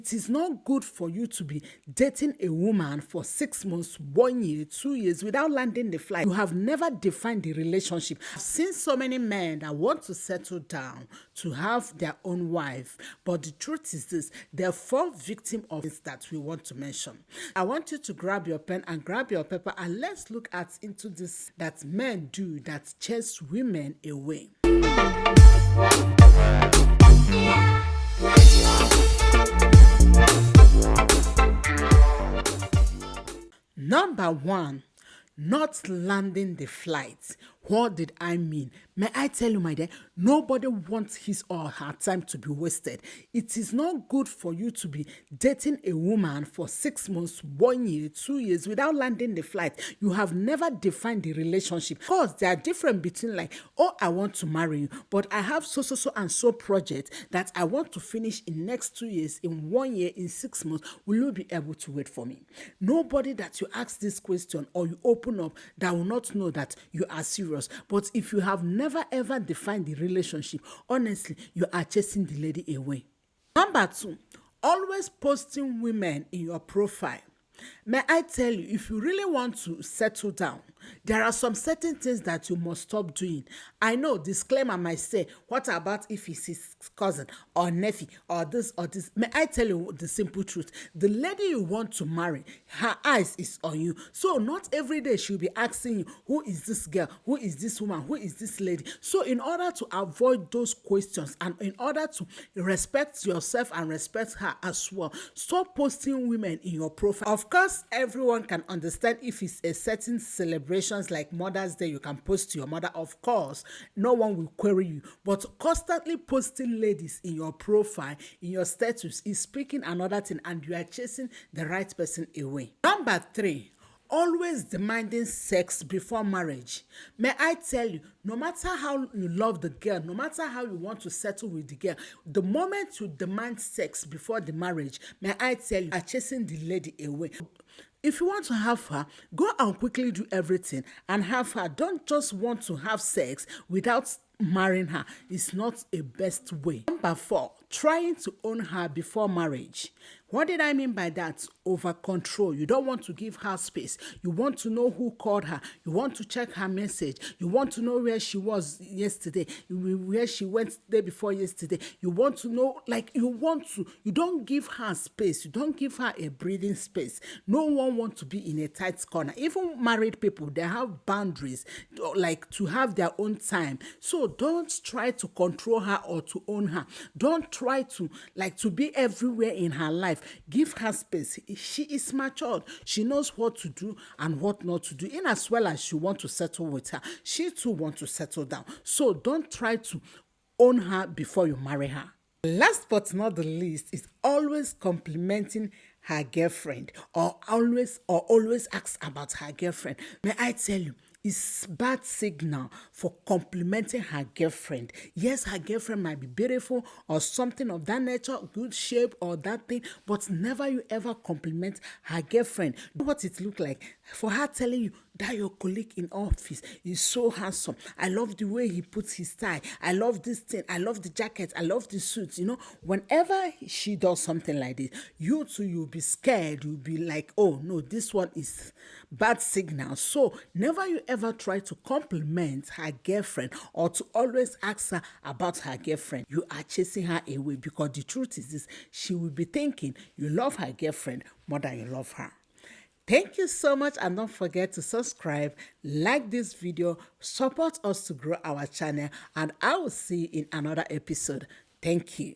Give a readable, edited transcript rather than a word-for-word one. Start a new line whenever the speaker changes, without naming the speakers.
It is not good for you to be dating a woman for 6 months, 1 year, 2 years without landing the flight. You have never defined the relationship. I've seen so many men that want to settle down to have their own wife, but the truth is this: there fall victim of this that we want to mention. I want you to grab your pen and grab your paper, and let's look at into this that men do that chase women away. Number one, not landing the flight. What did I mean? May I tell you, my dear, nobody wants his or her time to be wasted. It is not good for you to be dating a woman for 6 months, 1 year, 2 years without landing the flight. You have never defined the relationship. Of course, there are different between like, oh, I want to marry you, but I have so and so project that I want to finish in next 2 years, in 1 year, in 6 months. Will you be able to wait for me? Nobody that you ask this question or you open up that will not know that you are serious. But if you have never ever defined the relationship, honestly, you are chasing the lady away. Number two, always posting women in your profile. May I tell you, if you really want to settle down, there are some certain things that you must stop doing. I know, disclaimer might say, what about if it's his cousin or nephew or this or this? May I tell you the simple truth? The lady you want to marry, her eyes is on you. So not every day she'll be asking you, who is this girl? Who is this woman? Who is this lady? So in order to avoid those questions and in order to respect yourself and respect her as well, stop posting women in your profile. Of course, everyone can understand if it's a certain celebrations like Mother's Day, you can post to your mother. Of course, no one will query you. But constantly posting ladies in your profile, in your status, is speaking another thing, and you are chasing the right person away. Number three, always demanding sex before marriage. May I tell you, no matter how you love the girl, no matter how you want to settle with the girl, the moment you demand sex before the marriage, may I tell you, you are chasing the lady away. If you want to have her, go and quickly do everything and have her. Don't just want to have sex without marrying her. It's not a best way. Number four, trying to own her before marriage. What did I mean by that? Over control. You don't want to give her space. You want to know who called her. You want to check her message. You want to know where she was yesterday, where she went the day before yesterday. You want to know, you don't give her space. You don't give her a breathing space. No one wants to be in a tight corner. Even married people, they have boundaries, like to have their own time. So don't try to control her or to own her. Don't try to be everywhere in her life. Give her space. She is matured. She knows what to do and what not to do. In as well as you want to settle with her, she too wants to settle down. So don't try to own her before you marry her. Last but not the least is always complimenting her girlfriend or always ask about her girlfriend. May I tell you, it's bad signal for complimenting her girlfriend. Yes, her girlfriend might be beautiful or something of that nature, good shape or that thing, but never you ever compliment her girlfriend. You know what it look like? For her telling you that your colleague in office is so handsome. I love the way he puts his tie. I love this thing. I love the jacket. I love the suits. You know, whenever she does something like this, you too, you'll be scared. You'll be like, oh no, this one is bad signal. So never you ever try to compliment her girlfriend or to always ask her about her girlfriend. You are chasing her away, because the truth is this: she will be thinking you love her girlfriend more than you love her. Thank you so much, and don't forget to subscribe, like this video, support us to grow our channel, and I will see you in another episode. Thank you.